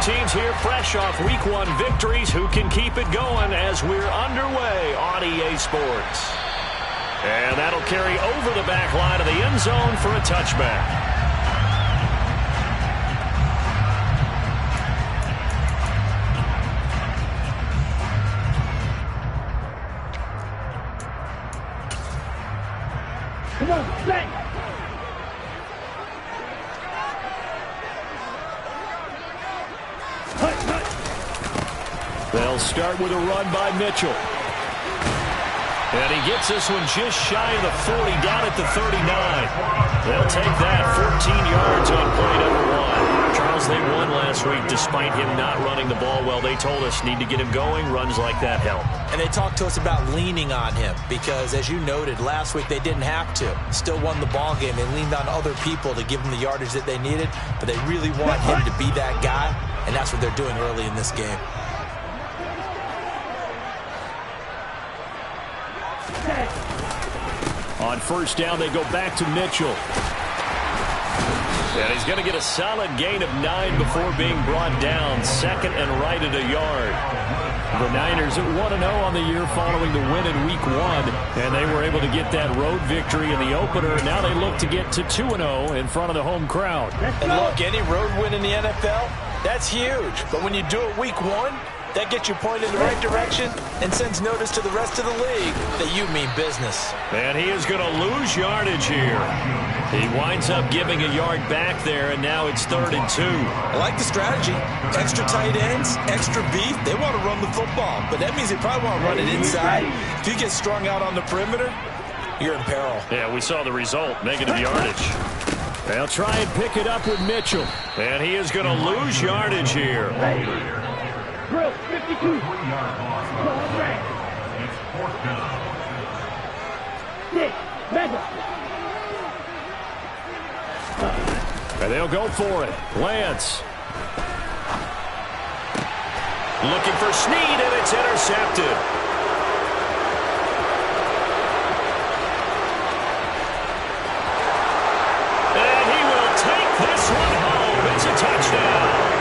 teams here fresh off Week 1 victories. Who can keep it going as we're underway on EA Sports? And that'll carry over the back line of the end zone for a touchback. Come on, bang! They'll start with a run by Mitchell. And he gets this one just shy of the 40, down at the 39. They'll take that 14 yards on play number 1. Charles, they won last week despite him not running the ball well. They told us need to get him going. Runs like that help. And they talked to us about leaning on him because, as you noted, last week they didn't have to. Still won the ball game. They leaned on other people to give them the yardage that they needed, but they really want him to be that guy, and that's what they're doing early in this game. On first down, they go back to Mitchell. And he's going to get a solid gain of 9 before being brought down. Second and right at a yard. The Niners at 1-0 on the year following the win in Week 1. And they were able to get that road victory in the opener. Now they look to get to 2-0 in front of the home crowd. And look, any road win in the NFL, that's huge. But when you do it Week 1, that gets you pointed in the right direction and sends notice to the rest of the league that you mean business. And he is going to lose yardage here. He winds up giving a yard back there, and now it's 3rd and 2. I like the strategy. Extra tight ends, extra beef. They want to run the football, but that means they probably want to run it inside. If you get strung out on the perimeter, you're in peril. Yeah, we saw the result, negative yardage. They'll try and pick it up with Mitchell, and he is going to lose yardage here. Drill 52. It's 4th down. 6. Mega. And they'll go for it. Lance. Looking for Snead, and it's intercepted. And he will take this one home. It's a touchdown.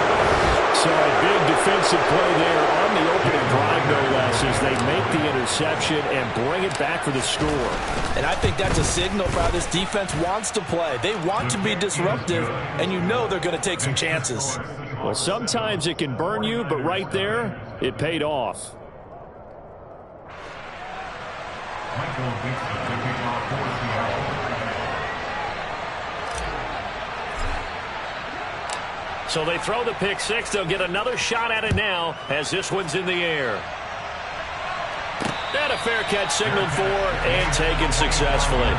So a big defensive play there on the opening drive, no less, as they make the interception and bring it back for the score. And I think that's a signal for how this defense wants to play. They want to be disruptive, and you know they're going to take some chances. Well, sometimes it can burn you, but right there, it paid off. So they throw the pick six. They'll get another shot at it now as this one's in the air. And a fair catch signaled for and taken successfully.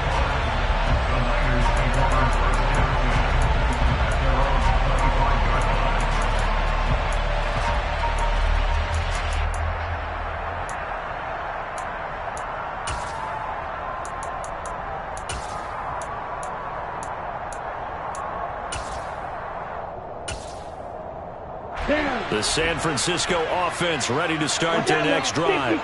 The San Francisco offense ready to start their next drive.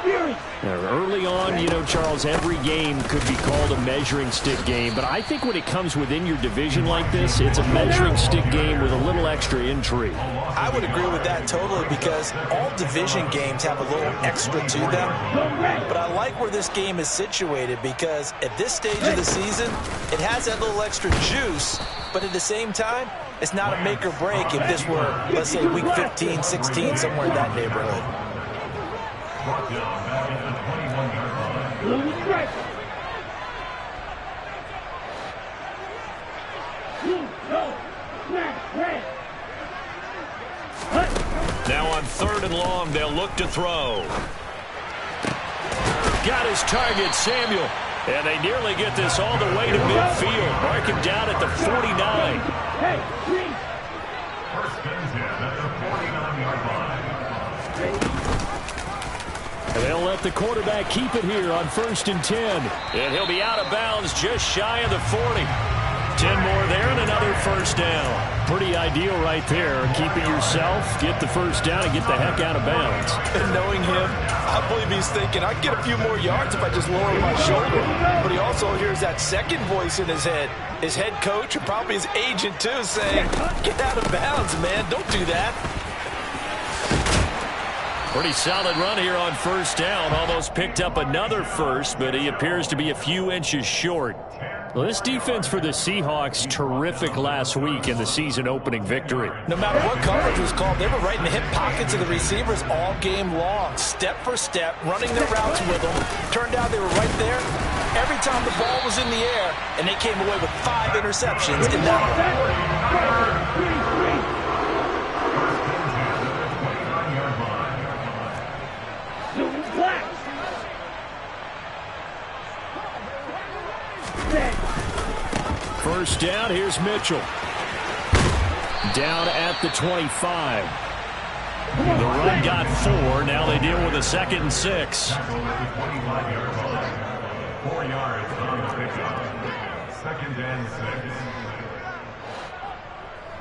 Now, early on, you know, Charles, every game could be called a measuring stick game, but I think when it comes within your division like this, it's a measuring stick game with a little extra intrigue. I would agree with that totally because all division games have a little extra to them. But I like where this game is situated because at this stage of the season, it has that little extra juice, but at the same time, it's not a make or break if this were, let's say, week 15, 16, somewhere in that neighborhood. Now on 3rd and long, they'll look to throw. Got his target, Samuel. And they nearly get this all the way to midfield. Mark him down at the 49. And they'll let the quarterback keep it here on 1st and 10. And he'll be out of bounds just shy of the 40. 10 more there and another first down. Pretty ideal right there. Keep it yourself, get the first down, and get the heck out of bounds. And knowing him, I believe he's thinking, I'd get a few more yards if I just lower my shoulder. But he also hears that second voice in his head. His head coach, and probably his agent too, saying, get out of bounds, man. Don't do that. Pretty solid run here on first down. Almost picked up another first, but he appears to be a few inches short. Well, this defense for the Seahawks, terrific last week in the season-opening victory. No matter what coverage was called, they were right in the hip pockets of the receivers all game long, step for step, running their routes with them. Turned out they were right there every time the ball was in the air, and they came away with 5 interceptions in that one. First down, here's Mitchell. Down at the 25. The run got 4. Now they deal with a 2nd and 6. 4 yards on the pickup. 2nd and 6.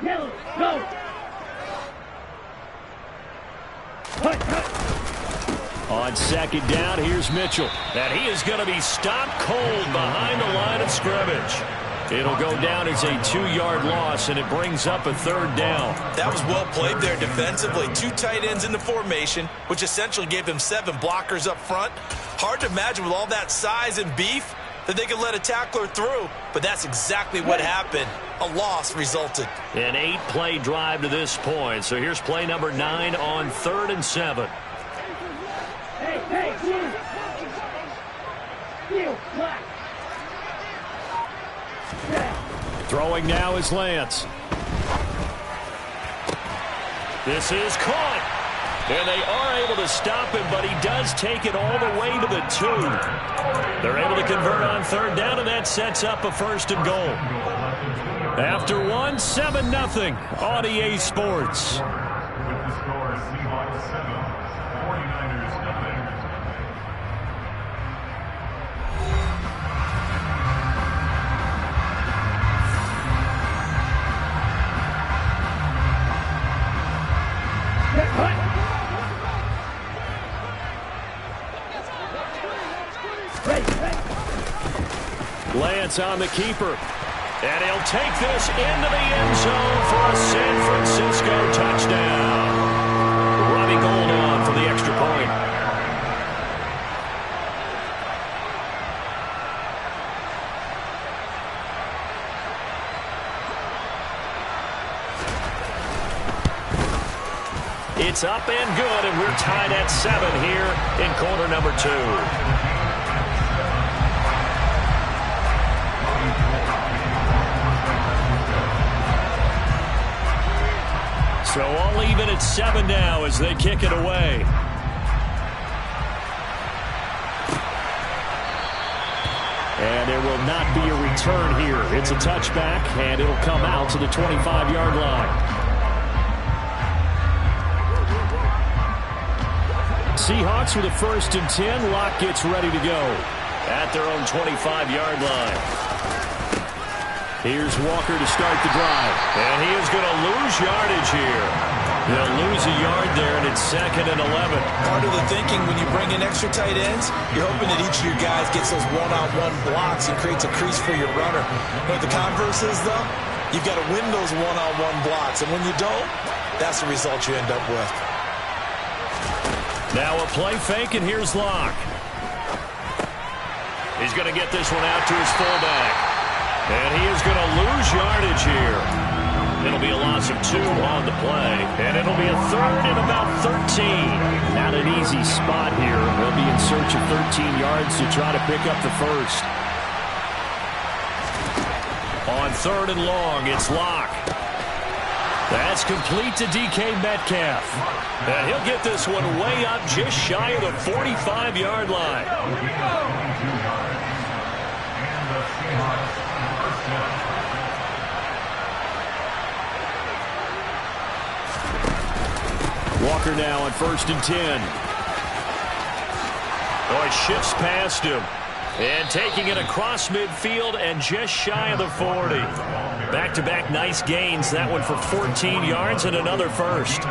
Yellow, go! On 2nd down, here's Mitchell. And he is going to be stopped cold behind the line of scrimmage. It'll go down as a 2-yard loss, and it brings up a 3rd down. That was well played there defensively. 2 tight ends in the formation, which essentially gave them 7 blockers up front. Hard to imagine with all that size and beef that they could let a tackler through, but that's exactly what happened. A loss resulted. An 8-play drive to this point. So here's play number 9 on 3rd and 7. Hey, you! Black! Throwing now is Lance. This is caught. And they are able to stop him, but he does take it all the way to the 2. They're able to convert on 3rd down, and that sets up a 1st and goal. After 1, 7-0 on EA Sports. With the score, Seahawks 7, 49ers nothing. Lance on the keeper. And he'll take this into the end zone for a San Francisco touchdown. Robbie Gould on for the extra point. It's up and good, and we're tied at 7 here in quarter number 2. So all even at 7 now as they kick it away. And there will not be a return here. It's a touchback, and it'll come out to the 25-yard line. Seahawks with a 1st and 10. Locke gets ready to go at their own 25-yard line. Here's Walker to start the drive. And he is going to lose yardage here. They'll lose a yard there, and it's 2nd and 11. Part of the thinking when you bring in extra tight ends, you're hoping that each of your guys gets those one-on-one blocks and creates a crease for your runner. But the converse is, though, you've got to win those one-on-one blocks. And when you don't, that's the result you end up with. Now a play fake, and here's Locke. He's going to get this one out to his fullback. And he is going to lose yardage here. It'll be a loss of 2 on the play. And it'll be a 3rd and about 13. Not an easy spot here. They'll be in search of 13 yards to try to pick up the 1st. On 3rd and long, it's Locke. That's complete to DK Metcalf. And he'll get this one way up just shy of the 45-yard line. Walker now on 1st and 10. Oh, he shifts past him. And taking it across midfield and just shy of the 40. Back-to-back nice gains. That one for 14 yards and another 1st.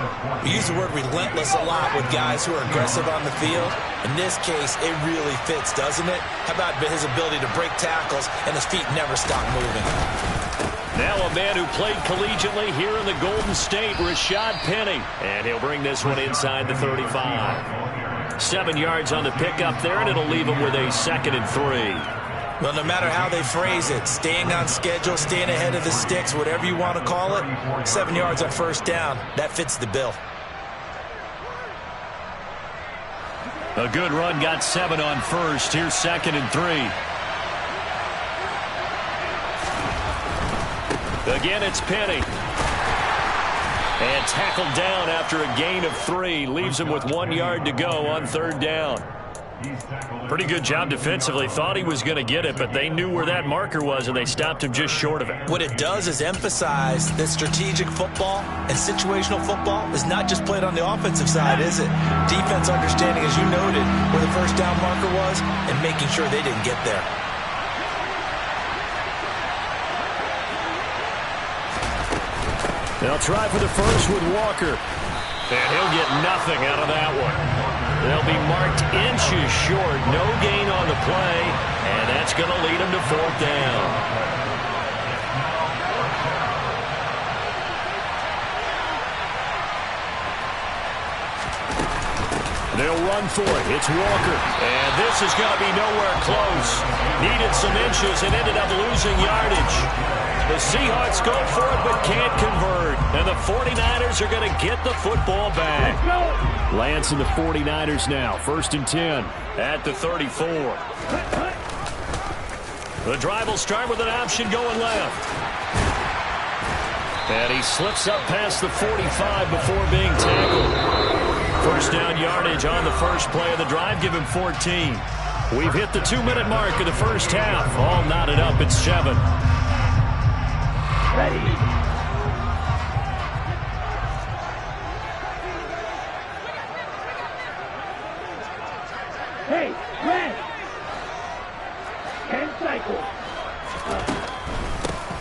We use the word relentless a lot with guys who are aggressive on the field. In this case, it really fits, doesn't it? How about his ability to break tackles and his feet never stop moving? Now a man who played collegiately here in the Golden State, Rashad Penny. And he'll bring this one inside the 35. 7 yards on the pickup there, and it'll leave him with a 2nd and 3. Well, no matter how they phrase it, staying on schedule, staying ahead of the sticks, whatever you want to call it, 7 yards on first down, that fits the bill. A good run, got 7 on first. Here's 2nd and 3. Again, it's Penny. And tackled down after a gain of 3. Leaves him with 1 yard to go on 3rd down. Pretty good job defensively. Thought he was going to get it, but they knew where that marker was, and they stopped him just short of it. What it does is emphasize that strategic football and situational football is not just played on the offensive side, is it? Defense understanding, as you noted, where the first down marker was and making sure they didn't get there. They'll try for the first with Walker. And he'll get nothing out of that one. They'll be marked inches short. No gain on the play. And that's going to lead them to 4th down. They'll run for it. It's Walker. And this is going to be nowhere close. Needed some inches and ended up losing yardage. The Seahawks go for it but can't convert. And the 49ers are going to get the football back. Lance and the 49ers now. 1st and 10 at the 34. The drive will start with an option going left. And he slips up past the 45 before being tackled. First down yardage on the first play of the drive. Give him 14. We've hit the 2-minute mark of the first half. All knotted up at 7. Ready. Hey, red. 10 cycles.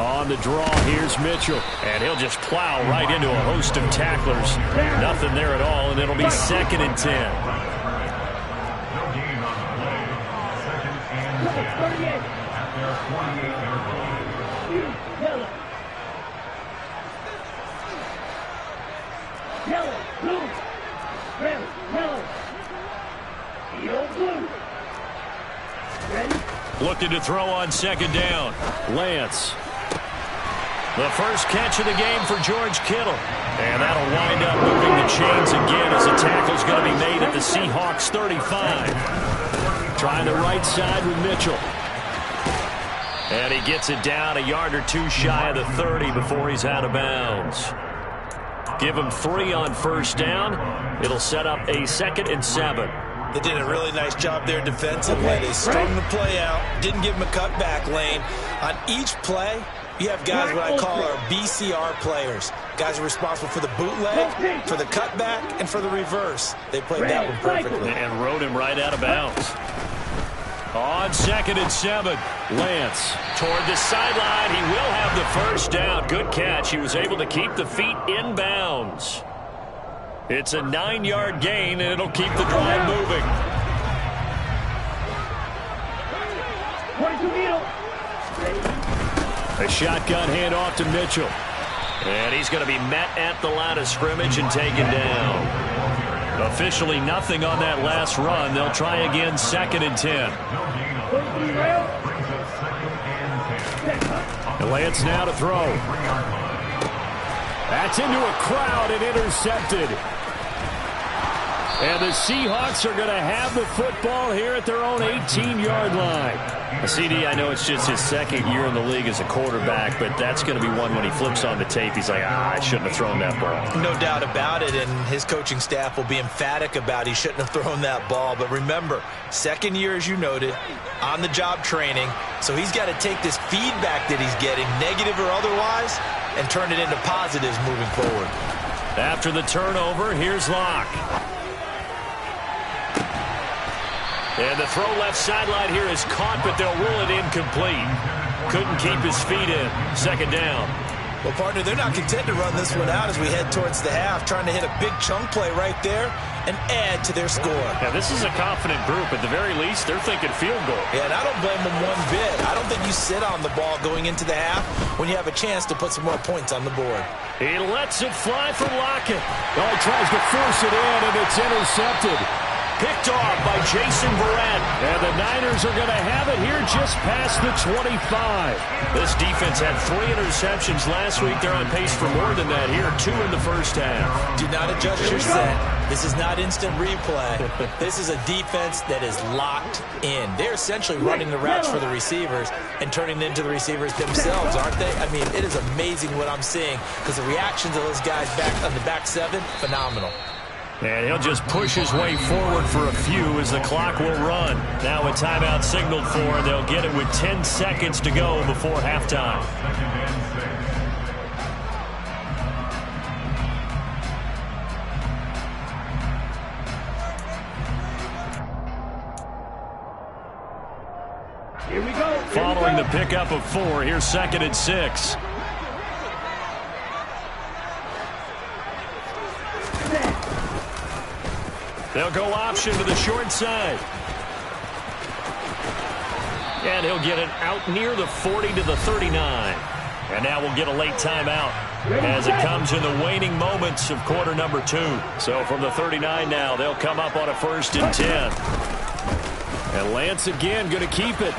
On the draw, here's Mitchell. And he'll just plow right into a host of tacklers. Nothing there at all, and it'll be 2nd and 10. No gain on the play. 2nd and 10. At their 48-yard line. Yellow. Yellow, blue, red, yellow, yellow, blue. Ready? Looking to throw on 2nd down. Lance. The first catch of the game for George Kittle. And that'll wind up moving the chains again as the tackle's going to be made at the Seahawks 35. Trying the right side with Mitchell. And he gets it down a yard or 2 shy of the 30 before he's out of bounds. Give him 3 on first down. It'll set up a 2nd and 7. They did a really nice job there defensively. They strung the play out, didn't give him a cutback lane. On each play, you have guys what I call our BCR players. Guys are responsible for the bootleg, for the cutback, and for the reverse. They played that one perfectly. And rode him right out of bounds. On 2nd and 7, Lance toward the sideline. He will have the first down. Good catch. He was able to keep the feet in bounds. It's a 9-yard gain, and it'll keep the drive moving. A shotgun handoff to Mitchell. And he's going to be met at the line of scrimmage and taken down. Officially nothing on that last run. They'll try again 2nd and 10. And Lance now to throw. That's into a crowd and intercepted. And the Seahawks are going to have the football here at their own 18-yard line. CD, I know it's just his 2nd year in the league as a quarterback, but that's going to be one when he flips on the tape. He's like, I shouldn't have thrown that ball. No doubt about it, and his coaching staff will be emphatic about he shouldn't have thrown that ball. But remember, 2nd year, as you noted, on-the-job training, so he's got to take this feedback that he's getting, negative or otherwise, and turn it into positives moving forward. After the turnover, here's Locke. And the throw left sideline here is caught, but they'll rule it incomplete. Couldn't keep his feet in. 2nd down. Well, partner, they're not content to run this one out as we head towards the half, trying to hit a big chunk play right there. and add to their score. Yeah, this is a confident group. At the very least, they're thinking field goal. Yeah, and I don't blame them one bit. I don't think you sit on the ball going into the half when you have a chance to put some more points on the board. He lets it fly for Lockett. Well, he tries to force it in, and it's intercepted. Picked off by Jason Verrett. And the Niners are going to have it here just past the 25. This defense had 3 interceptions last week. They're on pace for more than that here. 2 in the first half. Do not adjust your set. This is not instant replay. This is a defense that is locked in. They're essentially running the routes for the receivers and turning it into the receivers themselves, aren't they? I mean, it is amazing what I'm seeing because the reactions of those guys back on the back 7, phenomenal. And he'll just push his way forward for a few as the clock will run. Now a timeout signaled for. They'll get it with 10 seconds to go before halftime. Here we go. Following the pickup of 4, here's 2nd and 6. They'll go option to the short side. And he'll get it out near the 40 to the 39. And now we'll get a late timeout as it comes in the waning moments of quarter number 2. So from the 39 now, they'll come up on a 1st and 10. And Lance again going to keep it.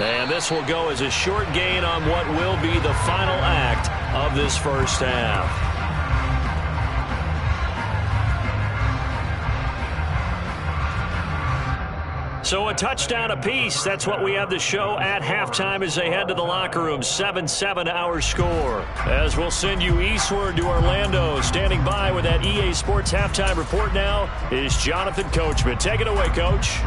And this will go as a short gain on what will be the final act of this first half. So a touchdown apiece. That's what we have the show at halftime as they head to the locker room. 7-7 our score. As we'll send you eastward to Orlando. Standing by with that EA Sports halftime report now is Jonathan Coachman. Take it away, Coach.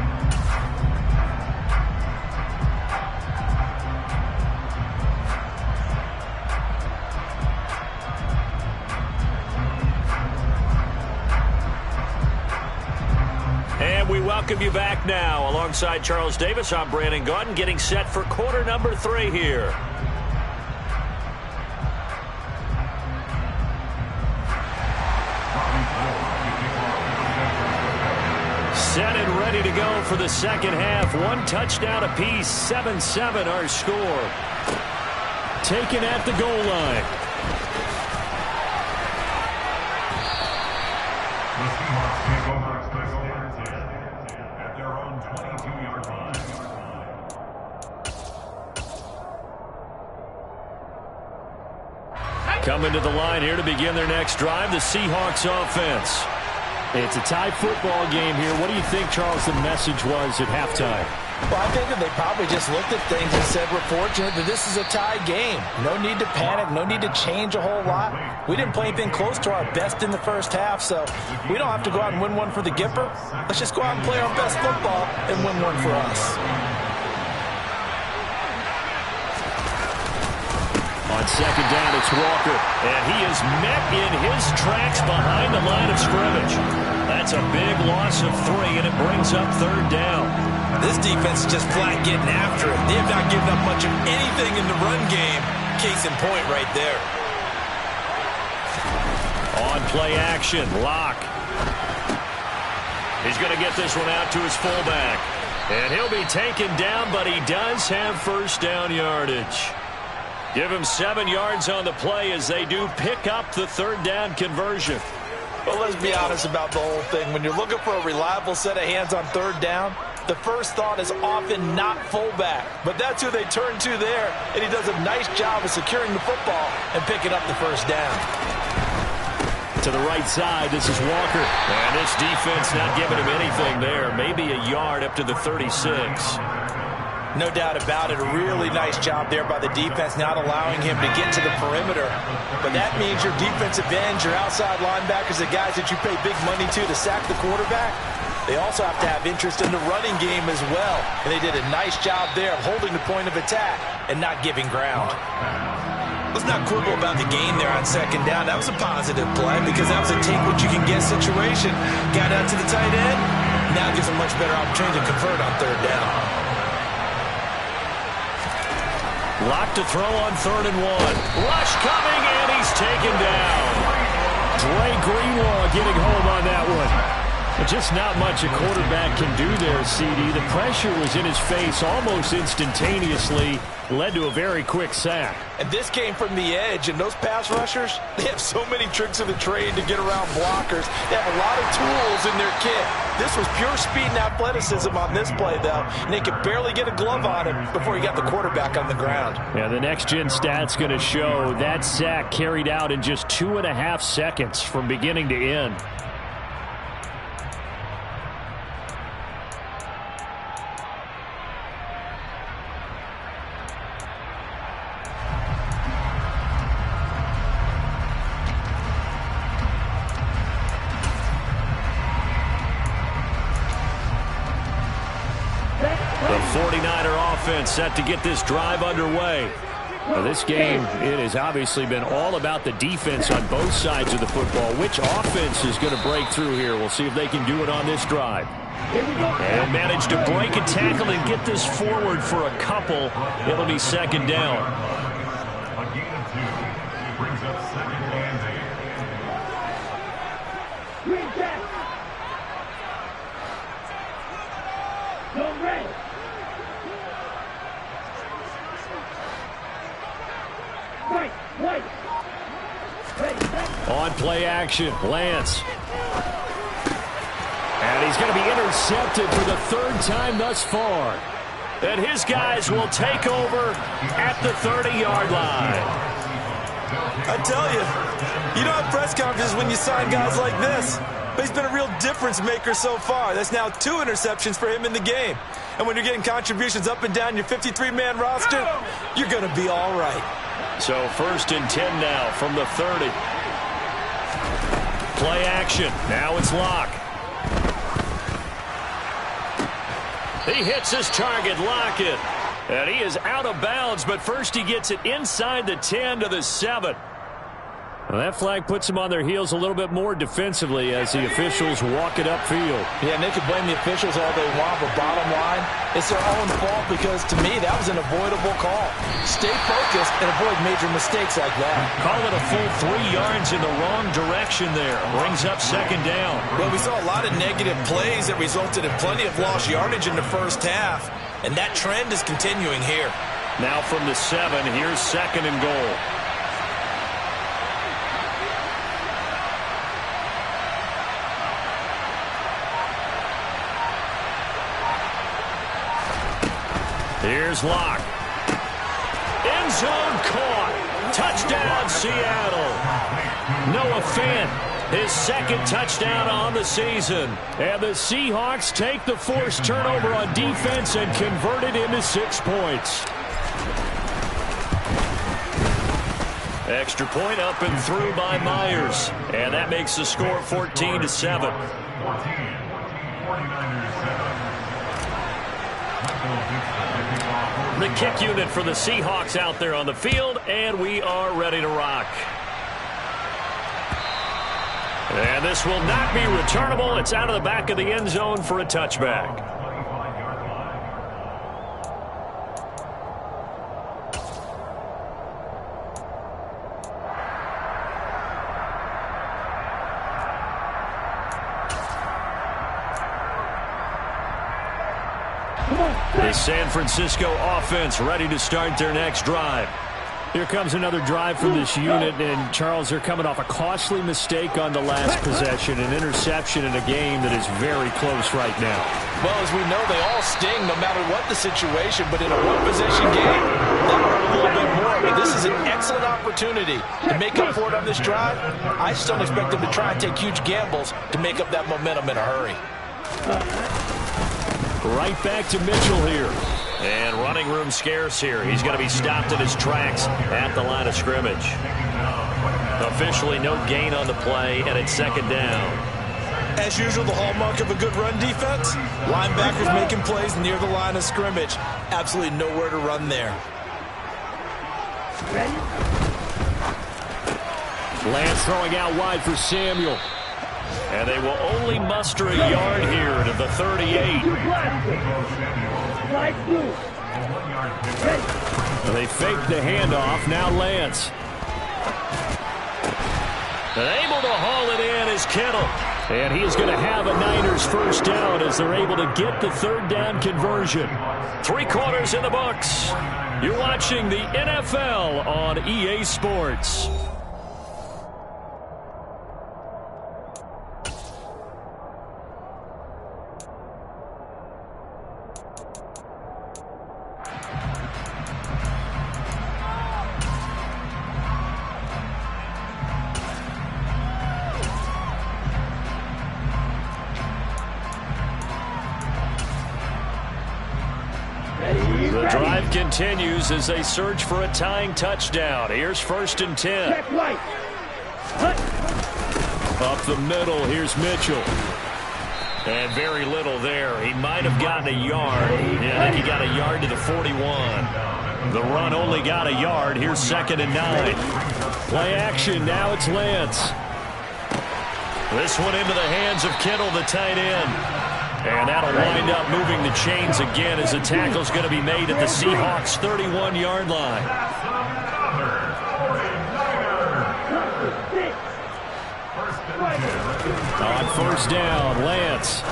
And we welcome you back now. Alongside Charles Davis, I'm Brandon Gaudin, getting set for quarter number 3 here. Set and ready to go for the second half. 1 touchdown apiece, 7-7 our score. Taken at the goal line. The Seahawks take over at their own 22-yard line. Coming to the line here to begin their next drive, the Seahawks offense. It's a tie football game here. What do you think, Charles, the message was at halftime? Well, I think that they probably just looked at things and said, we're fortunate that this is a tie game. No need to panic, no need to change a whole lot. We didn't play anything close to our best in the first half, so we don't have to go out and win one for the Gipper. Let's just go out and play our best football and win one for us. On second down, it's Walker, and he is met in his tracks behind the line of scrimmage. That's a big loss of 3, and it brings up third down. This defense is just flat getting after it. They have not given up much of anything in the run game. Case in point right there. On play action, Locke. He's going to get this one out to his fullback. And he'll be taken down, but he does have first down yardage. Give him 7 yards on the play as they do pick up the third down conversion. Well, let's be honest about the whole thing. When you're looking for a reliable set of hands on third down, the first thought is often not fullback. But that's who they turn to there, and he does a nice job of securing the football and picking up the first down. To the right side, this is Walker. And this defense not giving him anything there. Maybe a yard up to the 36. No doubt about it. A really nice job there by the defense, not allowing him to get to the perimeter. But that means your defensive ends, your outside linebackers, the guys that you pay big money to sack the quarterback, they also have to have interest in the running game as well. And they did a nice job there of holding the point of attack and not giving ground. Let's not quibble about the gain there on second down. That was a positive play because that was a take-what-you-can-get situation. Got out to the tight end. Now gives a much better opportunity to convert on third down. Lock to throw on 3rd and 1. Rush coming, and he's taken down. Dre Greenlaw getting home on that one. Just not much a quarterback can do there, CD. The pressure was in his face almost instantaneously. Led to a very quick sack. And this came from the edge, and those pass rushers, they have so many tricks of the trade to get around blockers. They have a lot of tools in their kit. This was pure speed and athleticism on this play, though, and they could barely get a glove on him before he got the quarterback on the ground. Yeah, the next-gen stat's going to show that sack carried out in just 2.5 seconds from beginning to end. The 49er offense set to get this drive underway. Now, this game, it has obviously been all about the defense on both sides of the football. Which offense is going to break through here? We'll see if they can do it on this drive. And manage to break a tackle and get this forward for a couple. It'll be second down. A gain of 2 brings up second and 8. Green back. Go red. White. On play action, Lance. And he's going to be intercepted for the third time thus far. And his guys will take over at the 30-yard line. I tell you don't have press conferences when you sign guys like this. But he's been a real difference maker so far. That's now 2 interceptions for him in the game. And when you're getting contributions up and down your 53-man roster, you're going to be all right. So 1st and 10 now from the 30. Play action. Now it's Locke. He hits his target, Lockett. And he is out of bounds, but first he gets it inside the 10 to the 7. Well, that flag puts them on their heels a little bit more defensively as the officials walk it upfield. Yeah, and they can blame the officials all they want, but bottom line, it's their own fault because, to me, that was an avoidable call. Stay focused and avoid major mistakes like that. Call it a full 3 yards in the wrong direction there. Brings up second down. Well, we saw a lot of negative plays that resulted in plenty of lost yardage in the first half, and that trend is continuing here. Now from the 7, here's second and goal. Here's Locke. End zone caught. Touchdown, Seattle. Noah Fant, his second touchdown on the season. And the Seahawks take the forced turnover on defense and convert it into 6 points. Extra point up and through by Myers. And that makes the score 14-7. 49ers 7. The kick unit for the Seahawks out there on the field, and we are ready to rock. And this will not be returnable. It's out of the back of the end zone for a touchback. The San Francisco offense ready to start their next drive. Here comes another drive from this unit, and Charles, they're coming off a costly mistake on the last possession, an interception in a game that is very close right now. Well, as we know, they all sting no matter what the situation, but in a one-possession game, that hurt a little bit more. But this is an excellent opportunity to make up for it on this drive. I just don't expect them to try and take huge gambles to make up that momentum in a hurry. Right back to Mitchell here. And running room scarce here. He's going to be stopped in his tracks at the line of scrimmage. Officially no gain on the play, and it's second down. As usual, the hallmark of a good run defense, linebackers making plays near the line of scrimmage. Absolutely nowhere to run there. Lance throwing out wide for Samuel. And they will only muster a yard here to the 38. They fake the handoff. Now Lance. And able to haul it in is Kittle. And he is going to have a Niners first down as they're able to get the third down conversion. 3 quarters in the books. You're watching the NFL on EA Sports. The drive continues as they search for a tying touchdown. Here's 1st and 10. Up the middle, here's Mitchell. And very little there. He might have gotten a yard. Yeah, I think he got a yard to the 41. The run only got a yard. Here's 2nd and 9. Play action. Now it's Lance. This one into the hands of Kittle, the tight end. And that'll wind up moving the chains again as the tackle's going to be made at the Seahawks' 31-yard line. On 1st down, Lance.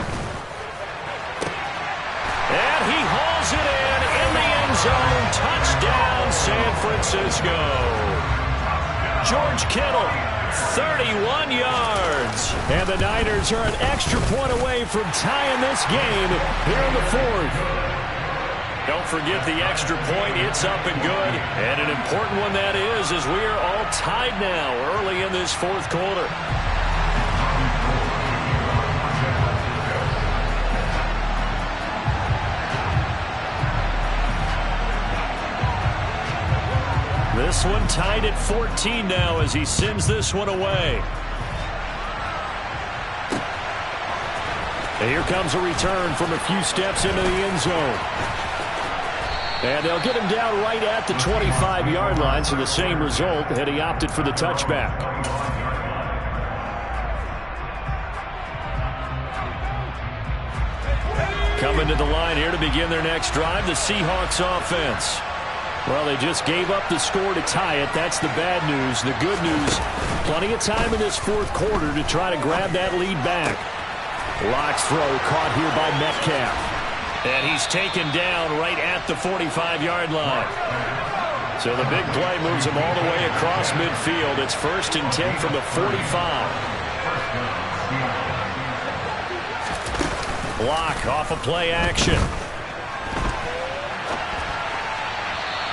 And he hauls it in the end zone. Touchdown, San Francisco. George Kittle, 31 yards. And the Niners are an extra point away from tying this game here in the 4th. Don't forget the extra point. It's up and good. And an important one that is, as we are all tied now early in this 4th quarter. This one tied at 14 now as he sends this one away. And here comes a return from a few steps into the end zone. And they'll get him down right at the 25-yard line, so the same result had he opted for the touchback. Coming to the line here to begin their next drive, the Seahawks offense. Well, they just gave up the score to tie it. That's the bad news. The good news, plenty of time in this 4th quarter to try to grab that lead back. Lock's throw caught here by Metcalf. And he's taken down right at the 45-yard line. So the big play moves him all the way across midfield. It's 1st and 10 from the 45. Lock off a play action.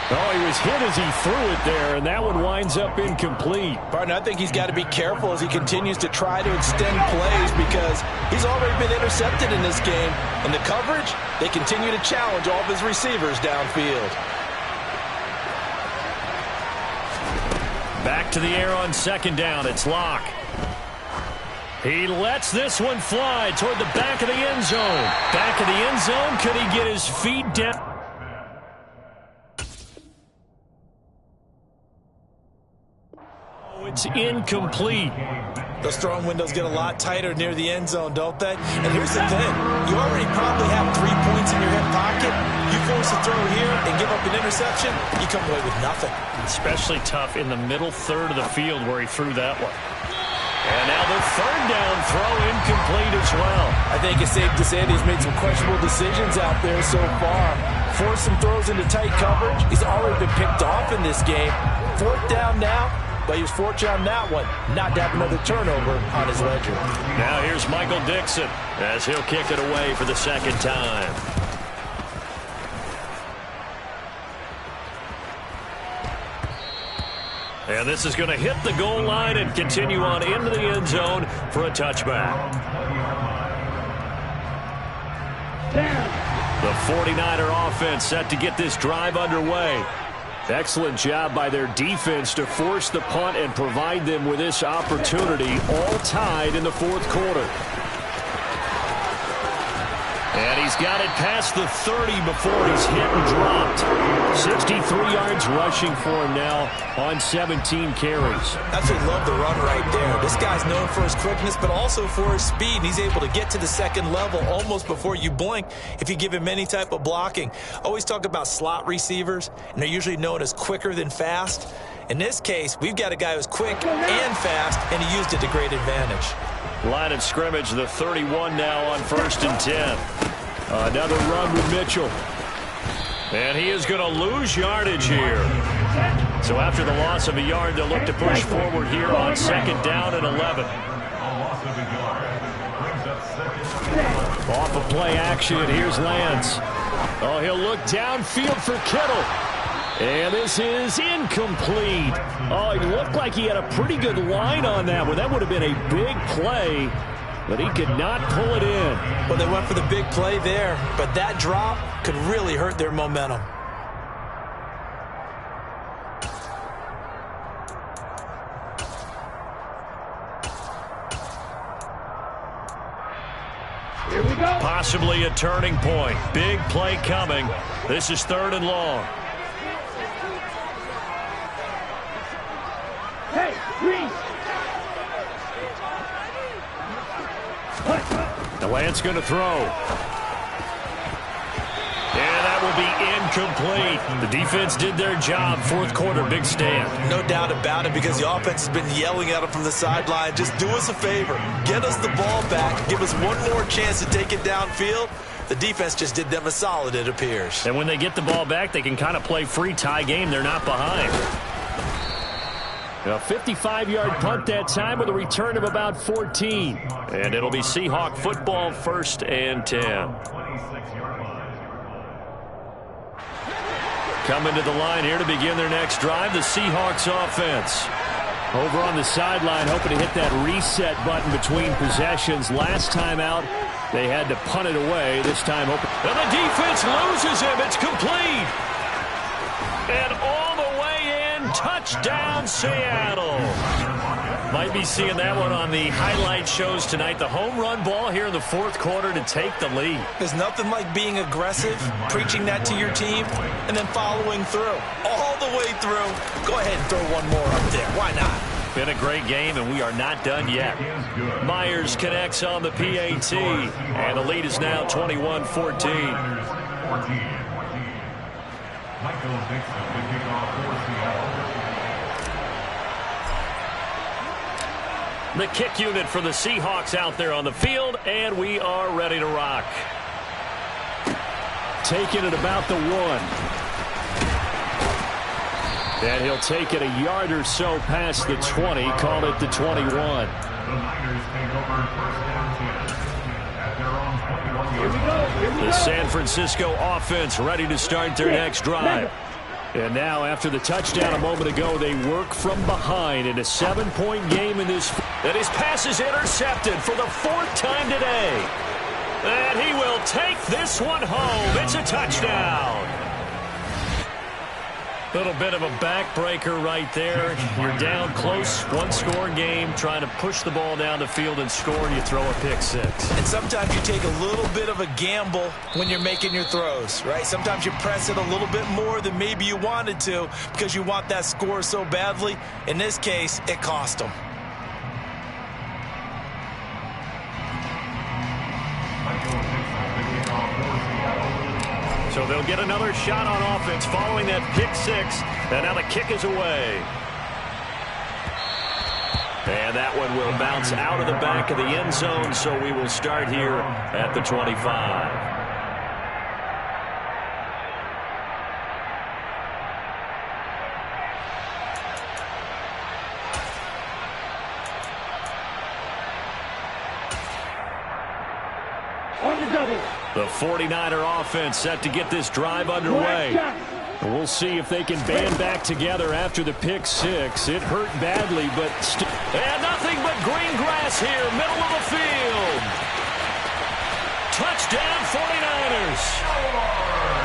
Oh, he was hit as he threw it there, and that one winds up incomplete. Partner, I think he's got to be careful as he continues to try to extend plays because he's already been intercepted in this game. And the coverage, they continue to challenge all of his receivers downfield. Back to the air on 2nd down. It's Lock. He lets this one fly toward the back of the end zone. Back of the end zone. Could he get his feet down? It's incomplete. Those throwing windows get a lot tighter near the end zone, don't they? And here's the thing. You already probably have 3 points in your hip pocket. You force a throw here and give up an interception, you come away with nothing. Especially tough in the middle third of the field where he threw that one. And now the 3rd down throw incomplete as well. I think it's safe to say that he's made some questionable decisions out there so far. Forced some throws into tight coverage. He's already been picked off in this game. 4th down now. But he was fortunate on that one, not to have another turnover on his ledger. Now here's Michael Dixon as he'll kick it away for the 2nd time. And this is going to hit the goal line and continue on into the end zone for a touchback. The 49er offense set to get this drive underway. Excellent job by their defense to force the punt and provide them with this opportunity, all tied in the 4th quarter. And he's got it past the 30 before he's hit and dropped. 63 yards rushing for him now on 17 carries. Absolutely love the run right there. This guy's known for his quickness, but also for his speed. He's able to get to the second level almost before you blink if you give him any type of blocking. Always talk about slot receivers, and they're usually known as quicker than fast. In this case, we've got a guy who's quick and fast, and he used it to great advantage. Line of scrimmage, the 31 now on 1st and 10. Another run with Mitchell. And he is going to lose yardage here. So after the loss of a yard, they'll look to push forward here on 2nd down and 11. Off of play action, here's Lance. Oh, he'll look downfield for Kittle. And this is incomplete. Oh, he looked like he had a pretty good line on that one. That would have been a big play, but he could not pull it in. Well, they went for the big play there, but that drop could really hurt their momentum. Here we go. Possibly a turning point. Big play coming. This is 3rd and long. Hey, Reese. The Lance going to throw. And that will be incomplete. The defense did their job. 4th quarter, big stand. No doubt about it, because the offense has been yelling at him from the sideline. Just do us a favor. Get us the ball back. Give us one more chance to take it downfield. The defense just did them a solid, it appears. And when they get the ball back, they can kind of play free tie game. They're not behind. A 55-yard punt that time with a return of about 14. And it'll be Seahawk football, 1st and 10. Coming to the line here to begin their next drive, the Seahawks offense. Over on the sideline, hoping to hit that reset button between possessions. Last time out, they had to punt it away. This time, and the defense loses him. It's complete. And all the way in, touchdown Seattle. Might be seeing that one on the highlight shows tonight. The home run ball here in the 4th quarter to take the lead. There's nothing like being aggressive, preaching that to your team, and then following through. All the way through. Go ahead and throw one more up there. Why not? Been a great game, and we are not done yet. Myers connects on the PAT, and the lead is now 21-14. Michael Dixon to kick off for Seattle. The kick unit for the Seahawks out there on the field, and we are ready to rock. Taking it about the 1. And he'll take it a yard or so past the 20, call it the 21. The Niners take over 1st and 10 at their own 21-yard line. The San Francisco offense ready to start their next drive. And now, after the touchdown a moment ago, they work from behind in a 7-point game in this. And his pass is intercepted for the 4th time today. And he will take this one home. It's a touchdown. Little bit of a backbreaker right there. You're down close, 1-score game, trying to push the ball down the field and score, and you throw a pick 6. And sometimes you take a little bit of a gamble when you're making your throws, right? Sometimes you press it a little bit more than maybe you wanted to because you want that score so badly. In this case, it cost them. So they'll get another shot on offense following that pick 6. And now the kick is away. And that one will bounce out of the back of the end zone, so we will start here at the 25. The 49er offense set to get this drive underway. We'll see if they can band back together after the pick 6. It hurt badly, but and nothing but green grass here, middle of the field. Touchdown 49ers.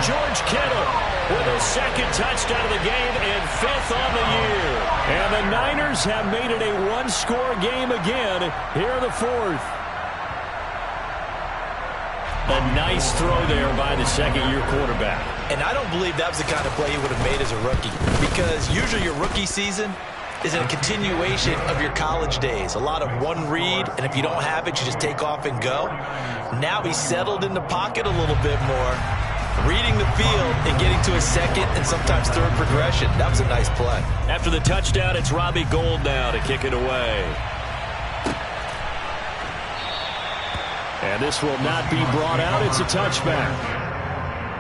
George Kittle with his 2nd touchdown of the game and 5th on the year. And the Niners have made it a 1-score game again here in the 4th. A nice throw there by the second-year quarterback. And I don't believe that was the kind of play he would have made as a rookie, because usually your rookie season is a continuation of your college days. A lot of one read, and if you don't have it, you just take off and go. Now he's settled in the pocket a little bit more, reading the field and getting to a second and sometimes third progression. That was a nice play. After the touchdown, it's Robbie Gould now to kick it away. And this will not be brought out. It's a touchback.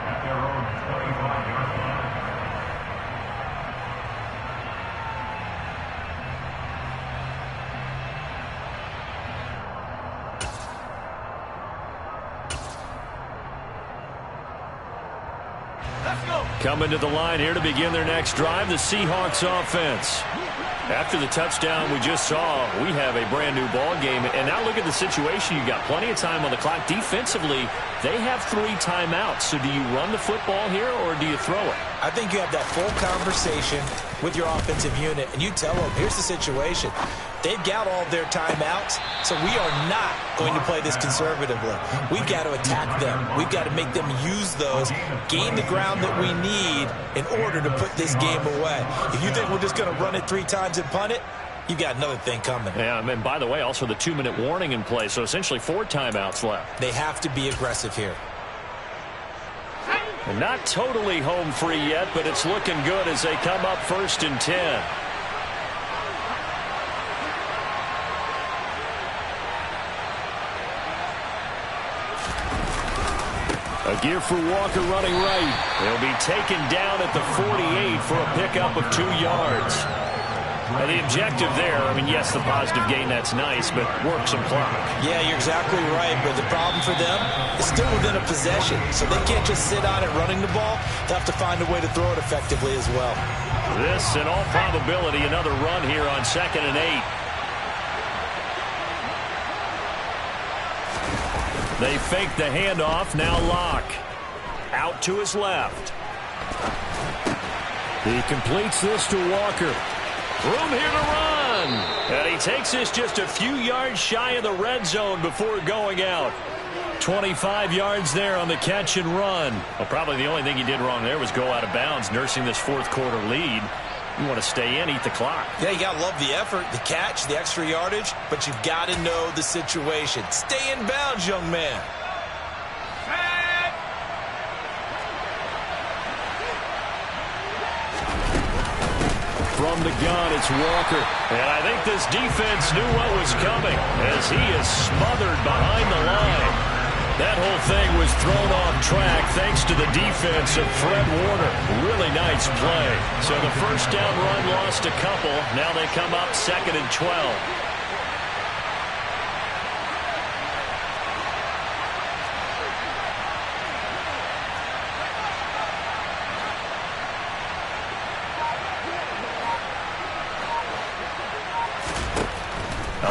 At their own 25-yard line. Coming to the line here to begin their next drive, the Seahawks offense. After the touchdown we just saw, we have a brand new ball game. And now look at the situation. You've got plenty of time on the clock. Defensively, they have 3 timeouts. So do you run the football here or do you throw it? I think you have that full conversation with your offensive unit, and you tell them, here's the situation. They've got all their timeouts, so we are not going to play this conservatively. We've got to attack them. We've got to make them use those, gain the ground that we need in order to put this game away. If you think we're just going to run it 3 times and punt it, you got another thing coming. Yeah, and by the way, also the 2-minute warning in play, so essentially 4 timeouts left. They have to be aggressive here. And not totally home free yet, but it's looking good as they come up 1st and 10. A give for Walker running right. He'll be taken down at the 48 for a pickup of 2 yards. And the objective there, I mean, yes, the positive gain, that's nice, but work some clock. Yeah, you're exactly right, but the problem for them is still within a possession, so they can't just sit on it running the ball. They'll have to find a way to throw it effectively as well. This, in all probability, another run here on 2nd and 8. They fake the handoff, now Locke. Out to his left. He completes this to Walker. Room here to run. And he takes this just a few yards shy of the red zone before going out. 25 yards there on the catch and run. Well, probably the only thing he did wrong there was go out of bounds, nursing this 4th quarter lead. You want to stay in, eat the clock. Yeah, you got to love the effort, the catch, the extra yardage, but you've got to know the situation. Stay in bounds, young man. From the gun, it's Walker. And I think this defense knew what was coming as he is smothered behind the line. That whole thing was thrown off track thanks to the defense of Fred Warner. Really nice play. So the first down run lost a couple. Now they come up 2nd and 12.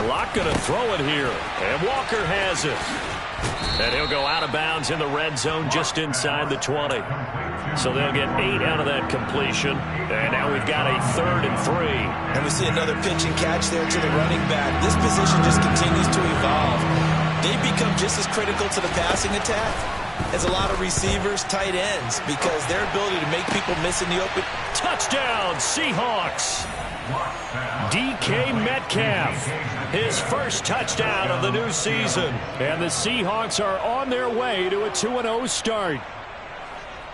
Locke going to throw it here, and Walker has it. And he'll go out of bounds in the red zone just inside the 20. So they'll get 8 out of that completion. And now we've got a 3rd and 3. And we see another pitch and catch there to the running back. This position just continues to evolve. They become just as critical to the passing attack as a lot of receivers, tight ends, because their ability to make people miss in the open. Touchdown, Seahawks. DK Metcalf, his first touchdown of the new season. And the Seahawks are on their way to a 2-0 start.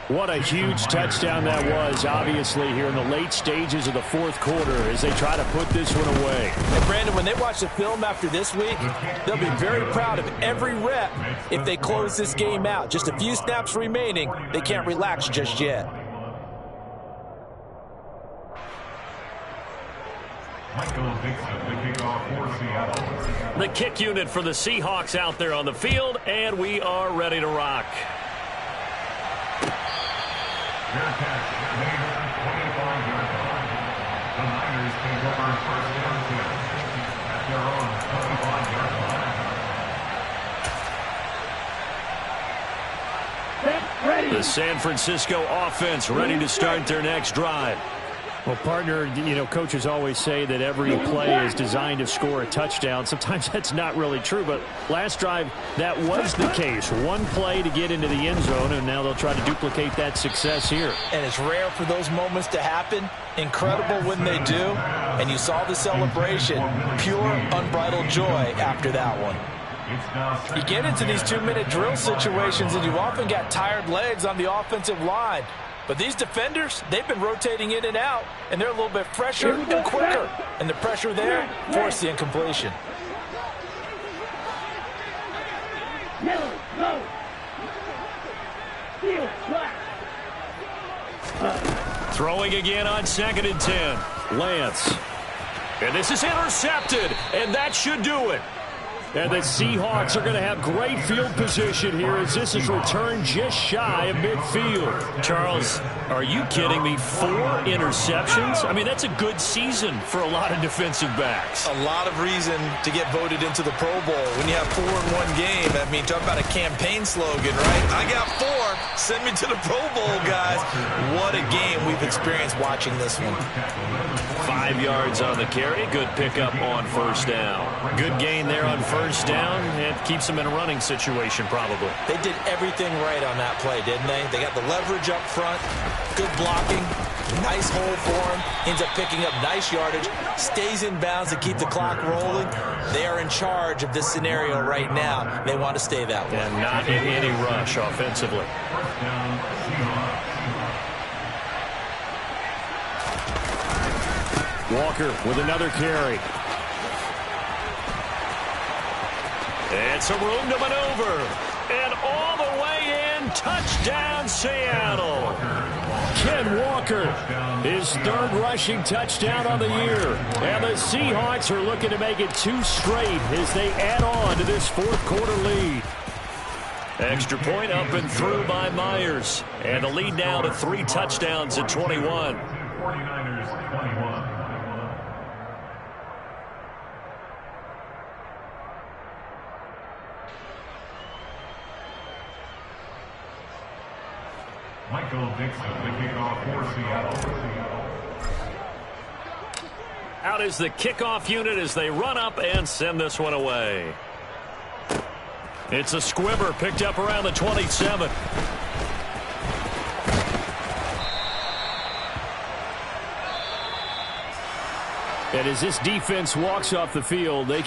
What a huge touchdown that was, obviously, here in the late stages of the 4th quarter as they try to put this one away. And Brandon, when they watch the film after this week, they'll be very proud of every rep if they close this game out. Just a few snaps remaining. They can't relax just yet. Michael Dixon, the kickoff for Seattle. The kick unit for the Seahawks out there on the field, and we are ready to rock. Their catch made at the 25-yard line. The Niners take over 1st and 10 at their own 25-yard line. Ready. The San Francisco offense ready to start their next drive. Well, partner, coaches always say that every play is designed to score a touchdown. Sometimes that's not really true, but last drive, that was the case. One play to get into the end zone, and now they'll try to duplicate that success here. And it's rare for those moments to happen. Incredible when they do. And you saw the celebration. Pure, unbridled joy after that one. You get into these 2-minute drill situations, and you often got tired legs on the offensive line. But these defenders, they've been rotating in and out, and they're a little bit fresher and quicker. And the pressure there forced the incompletion. Throwing again on 2nd and 10. Lance. And this is intercepted, and that should do it. And the Seahawks are going to have great field position here as this is returned just shy of midfield. Charles, are you kidding me? 4 interceptions? I mean, that's a good season for a lot of defensive backs. A lot of reason to get voted into the Pro Bowl when you have 4 in one game. I mean, talk about a campaign slogan, right? I got 4. Send me to the Pro Bowl, guys. What a game we've experienced watching this one. 5 yards on the carry. Good pickup on 1st down. Good gain there on 1st down. It keeps them in a running situation probably. They did everything right on that play, didn't they? They got the leverage up front. Good blocking. Nice hole for him. Ends up picking up nice yardage. Stays in bounds to keep the clock rolling. They are in charge of this scenario right now. They want to stay that way. And not in any rush offensively. Walker with another carry. And some room to maneuver. And all the way in, touchdown Seattle. Ken Walker, his 3rd rushing touchdown on the year. And the Seahawks are looking to make it 2 straight as they add on to this 4th quarter lead. Extra point up and through by Myers. And the lead now to 3 touchdowns at 21. 49ers 21. Michael Dixon, the kickoff for Seattle. Out is the kickoff unit as they run up and send this one away. It's a squibber picked up around the 27. And as this defense walks off the field, they